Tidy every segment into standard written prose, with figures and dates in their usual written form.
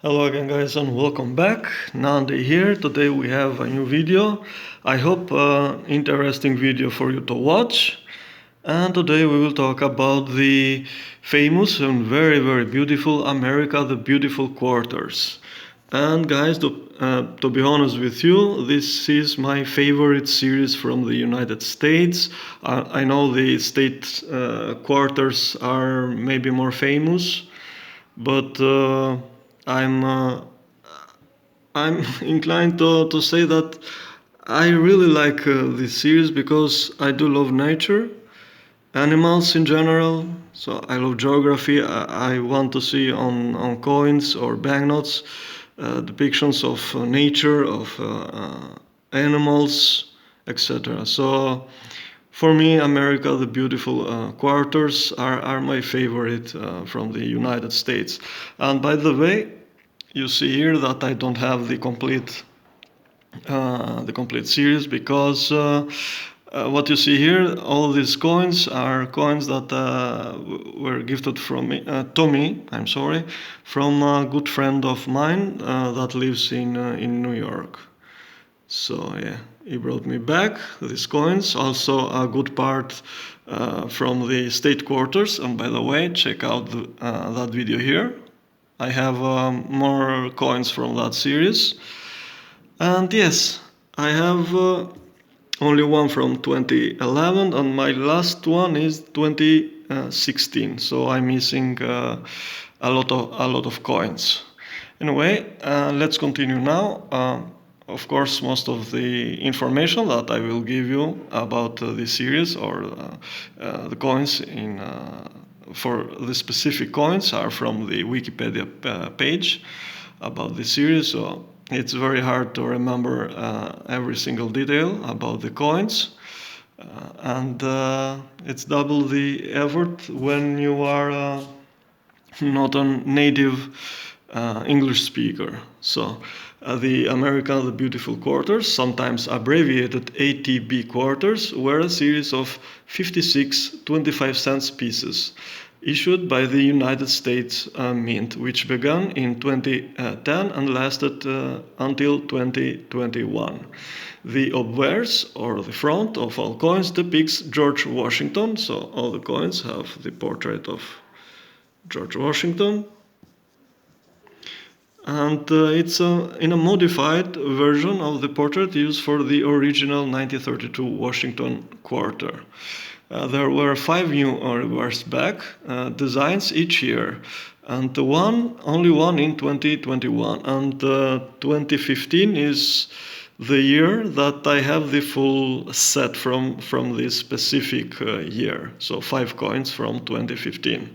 Hello again guys and welcome back. Nandi here. Today we have a new video. I hope interesting video for you to watch. And today we will talk about the famous and very beautiful America, the beautiful quarters. And guys, to be honest with you, this is my favorite series from the United States. I know the state quarters are maybe more famous, but I'm inclined to say that I really like this series because I do love nature, animals in general. So I love geography. I want to see on coins or banknotes depictions of nature, of animals, etc. So for me, America, the beautiful quarters are my favorite from the United States. And by the way, you see here that I don't have the complete series because what you see here, all these coins are coins that were gifted from me, to me. I'm sorry, from a good friend of mine that lives in New York. So yeah, he brought me back these coins. Also a good part from the state quarters. And by the way, check out that video here. I have more coins from that series. And yes, I have only one from 2011 and my last one is 2016. So I'm missing a lot of coins. Anyway, let's continue now. Of course, most of the information that I will give you about this series or the coins for the specific coins are from the Wikipedia page about the series. So it's very hard to remember every single detail about the coins. And it's double the effort when you are not a native English speaker. So the America, the beautiful quarters, sometimes abbreviated ATB quarters, were a series of 56 25-cent pieces issued by the United States Mint, which began in 2010 and lasted until 2021. The obverse, or the front of all coins, depicts George Washington, so all the coins have the portrait of George Washington. And it's in a modified version of the portrait used for the original 1932 Washington quarter. There were 5 new reversed back designs each year, and only one in 2021. And 2015 is the year that I have the full set from this specific year. So 5 coins from 2015.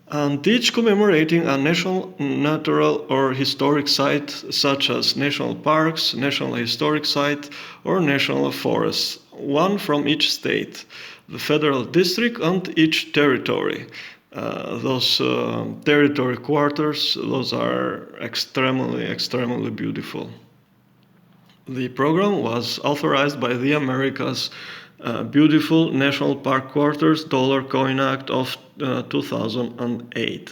And each commemorating a national, natural, or historic site, such as national parks, national historic site, or national forests, one from each state, the federal district, and each territory. Those territory quarters, those are extremely beautiful. The program was authorized by the America's Beautiful National Park Quarters Dollar Coin Act of 2008.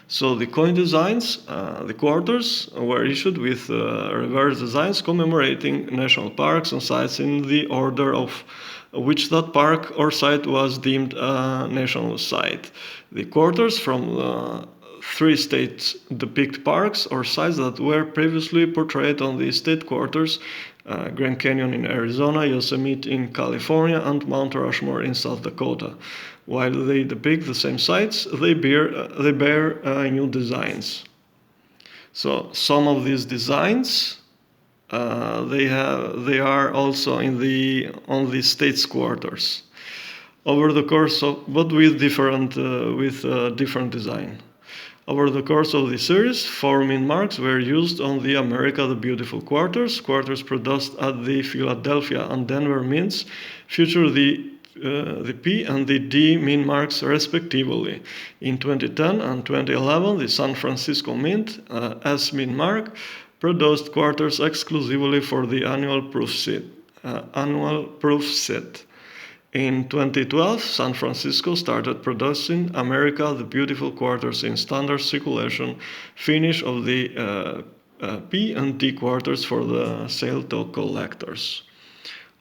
So the coin designs, the quarters, were issued with reverse designs commemorating national parks and sites in the order of which that park or site was deemed a national site. The quarters from 3 states depict parks or sites that were previously portrayed on the state quarters, Grand Canyon in Arizona, Yosemite in California, and Mount Rushmore in South Dakota. While they depict the same sites, they bear new designs. So some of these designs they are also on the state's quarters over the course of, but with different design. Over the course of the series, 4 mint marks were used on the America the Beautiful quarters. Quarters produced at the Philadelphia and Denver mints feature the P and the D mint marks respectively. In 2010 and 2011, the San Francisco Mint S mint mark produced quarters exclusively for the annual proof set. In 2012, San Francisco started producing America the Beautiful quarters in standard circulation finish of the P and T quarters for the sale to collectors.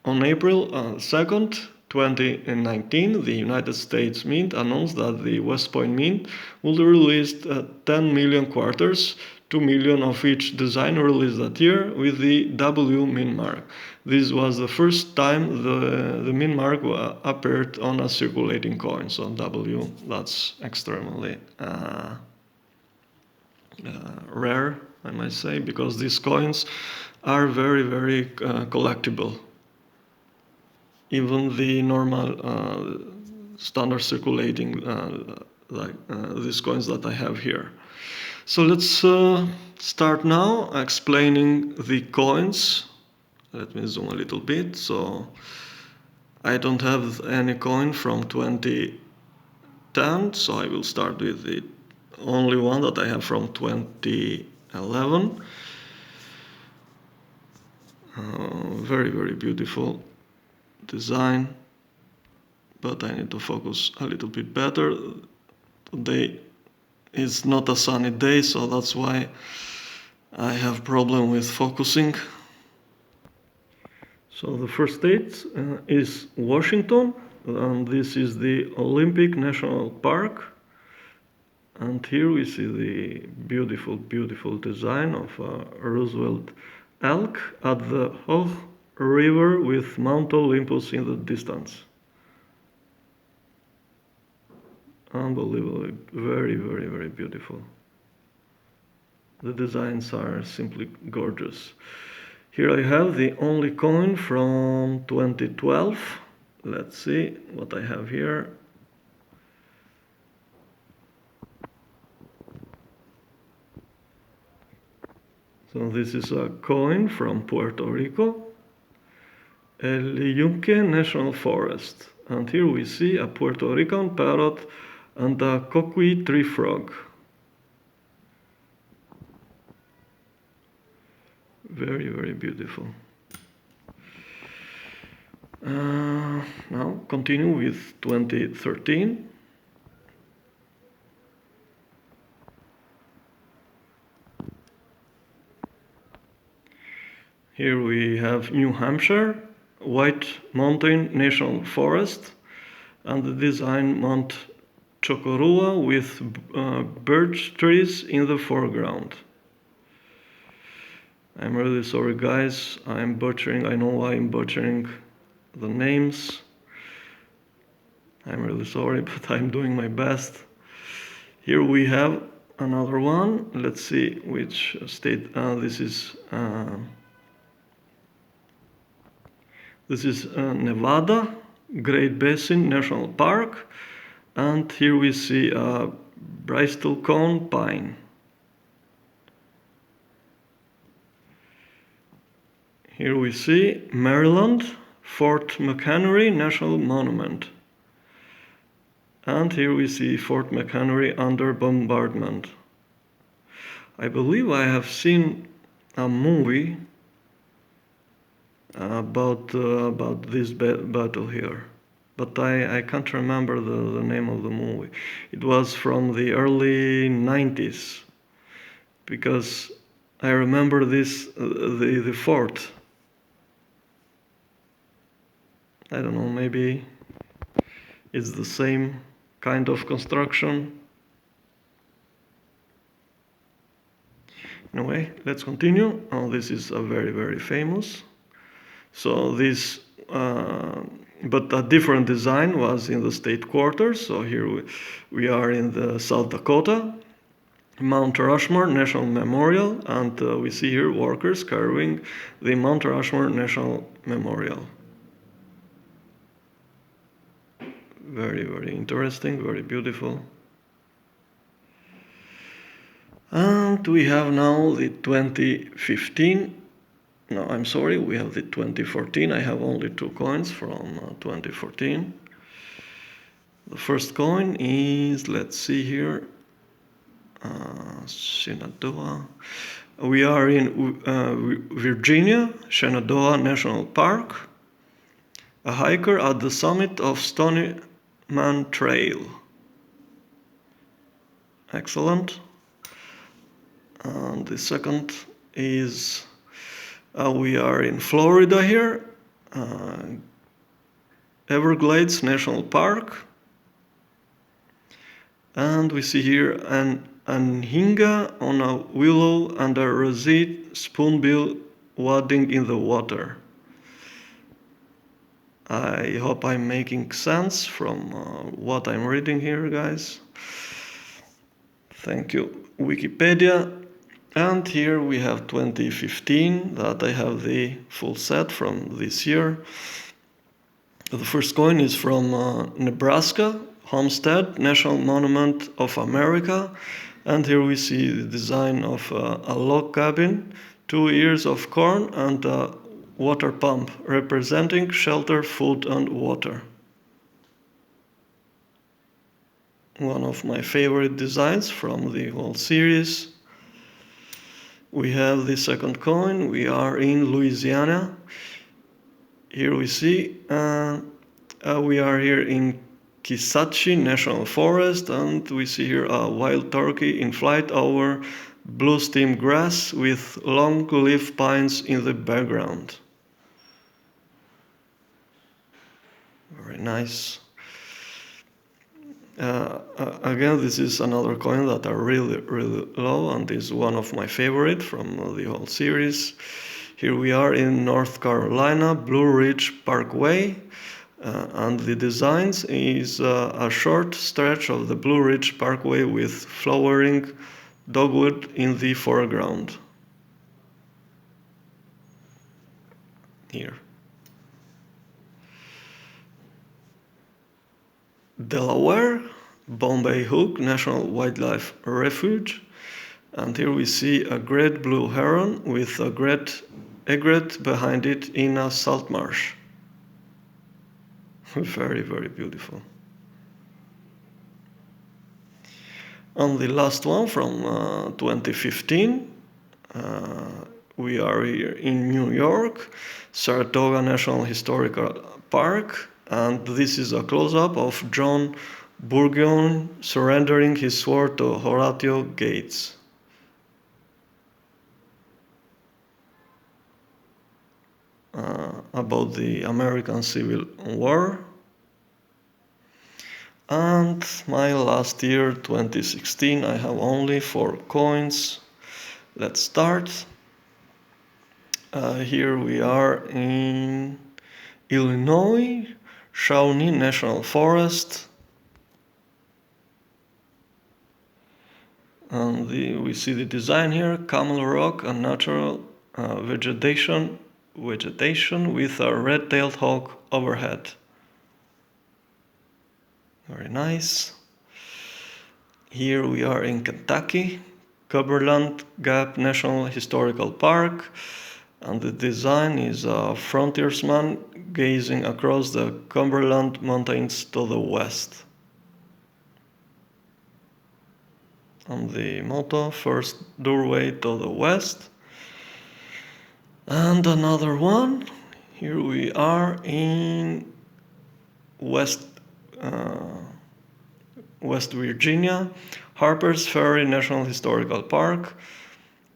On April 2nd, 2019, the United States Mint announced that the West Point Mint would release 10 million quarters, 2 million of each design released that year with the W Mint mark. This was the first time the Mint mark appeared on a circulating coin, so W, that's extremely rare, I might say, because these coins are very, very collectible. Even the normal standard circulating these coins that I have here. So let's start now explaining the coins. Let me zoom a little bit. So I don't have any coin from 2010, so I will start with the only one that I have from 2011. Very, very beautiful design, but I need to focus a little bit better. Today is not a sunny day, so that's why I have problem with focusing. So the first state is Washington, and this is the Olympic National Park. And here we see the beautiful, beautiful design of a Roosevelt elk at the Hoh River with Mount Olympus in the distance. Unbelievably, very, very, very beautiful. The designs are simply gorgeous. Here I have the only coin from 2012. Let's see what I have here. So this is a coin from Puerto Rico, El Yunque National Forest. And here we see a Puerto Rican parrot and a coqui tree frog. Very, very beautiful. Now continue with 2013. Here we have New Hampshire, White Mountain National Forest, and the design Mount Chocorua with birch trees in the foreground. I'm really sorry, guys. I'm butchering. I know I'm butchering the names. I'm really sorry, but I'm doing my best. Here we have another one. Let's see which state. This is Nevada, Great Basin National Park, and here we see a bristlecone pine. Here we see Maryland, Fort McHenry National Monument. And here we see Fort McHenry under bombardment. I believe I have seen a movie about this battle here, but I can't remember the name of the movie. It was from the early 90s, because I remember this the fort. I don't know, maybe it's the same kind of construction. Anyway, let's continue. Oh, this is a very, very famous. So this, but a different design was in the state quarters. So here we are in the South Dakota, Mount Rushmore National Memorial, and we see here workers carrying the Mount Rushmore National Memorial. Very, very interesting, very beautiful. And we have now the 2015. No, I'm sorry, we have the 2014. I have only two coins from 2014. The first coin is, let's see here, Shenandoah. We are in Virginia, Shenandoah National Park. A hiker at the summit of Stony Man Trail. Excellent. And the second is we are in Florida here, Everglades National Park. And we see here an anhinga on a willow and a roseate spoonbill wading in the water. I hope I'm making sense from what I'm reading here, guys. Thank you, Wikipedia. And here we have 2015, that I have the full set from this year. The first coin is from Nebraska, Homestead, National Monument of America. And here we see the design of a log cabin, 2 ears of corn, and a water pump representing shelter, food, and water. One of my favorite designs from the whole series. We have the second coin. We are in Louisiana. Here we see we are here in Kisatchie National Forest, and we see here a wild turkey in flight over blue stem grass with long leaf pines in the background. Very nice. Again, this is another coin that are really, really low, and is one of my favorite from the whole series. Here we are in North Carolina, Blue Ridge Parkway, and the designs is a short stretch of the Blue Ridge Parkway with flowering dogwood in the foreground. Here. Delaware, Bombay Hook National Wildlife Refuge, and here we see a great blue heron with a great egret behind it in a salt marsh. Very, very beautiful. And the last one from 2015, we are here in New York, Saratoga National Historical Park, and this is a close-up of John Burgoyne surrendering his sword to Horatio Gates. About the American Civil War. And my last year, 2016, I have only 4 coins. Let's start. Here we are in Illinois, Shawnee National Forest. And we see the design here, Camel Rock, a natural vegetation with a red-tailed hawk overhead. Very nice. Here we are in Kentucky, Cumberland Gap National Historical Park, and the design is a frontiersman gazing across the Cumberland Mountains to the west. And the motto, first doorway to the west. And another one, here we are in West Virginia, Harper's Ferry National Historical Park,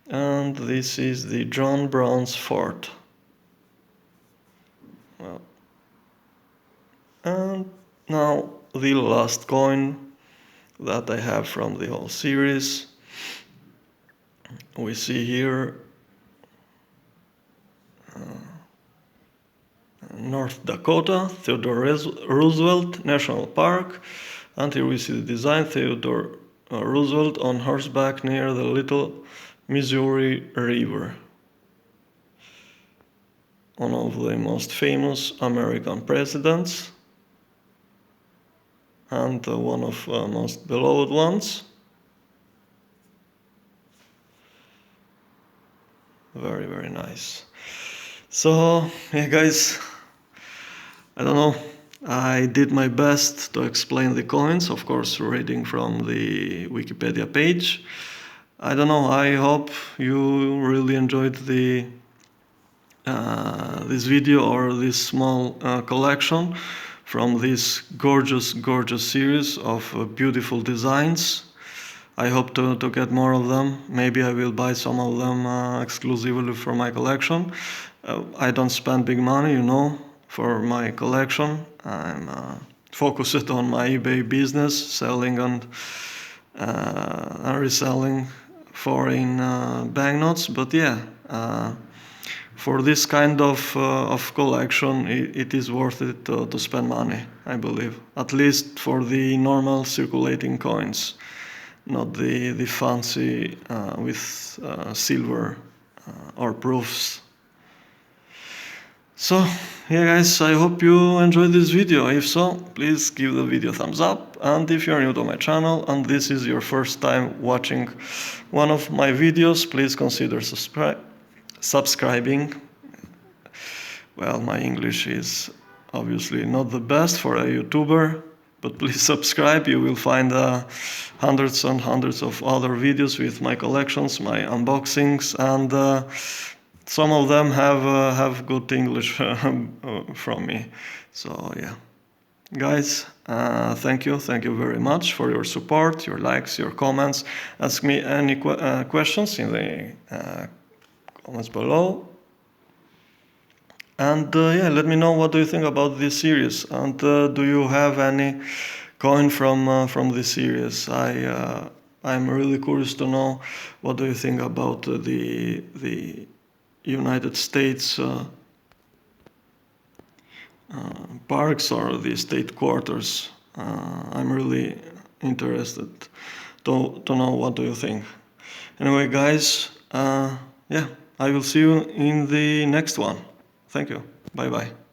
and this is the John Brown's Fort. Well, and now the last coin that I have from the whole series. We see here North Dakota, Theodore Roosevelt National Park, and here we see the design, Theodore Roosevelt on horseback near the Little Missouri River. One of the most famous American presidents, and one of most beloved ones. Very, very nice. So, yeah guys, I don't know, I did my best to explain the coins, of course reading from the Wikipedia page. I don't know, I hope you really enjoyed the this video or this small collection from this gorgeous series of beautiful designs. I hope to get more of them. Maybe I will buy some of them exclusively for my collection. I don't spend big money, for my collection. I'm focused on my eBay business, selling and reselling foreign banknotes. But yeah, for this kind of collection, it is worth it to spend money, I believe. At least for the normal circulating coins, not the fancy with silver or proofs. So, yeah guys, I hope you enjoyed this video. If so, please give the video a thumbs up. And if you're new to my channel and this is your first time watching one of my videos, please consider subscribing. Well, my English is obviously not the best for a YouTuber, but please subscribe. You will find hundreds and hundreds of other videos with my collections, my unboxings, and some of them have good English from me. So yeah, guys, thank you very much for your support, your likes, your comments. Ask me any questions in the comments below. And yeah, let me know what do you think about this series, and do you have any coin from this series? I'm really curious to know what do you think about the United States parks or the state quarters. I'm really interested to know what do you think. Anyway, guys, yeah, I will see you in the next one. Thank you. Bye bye.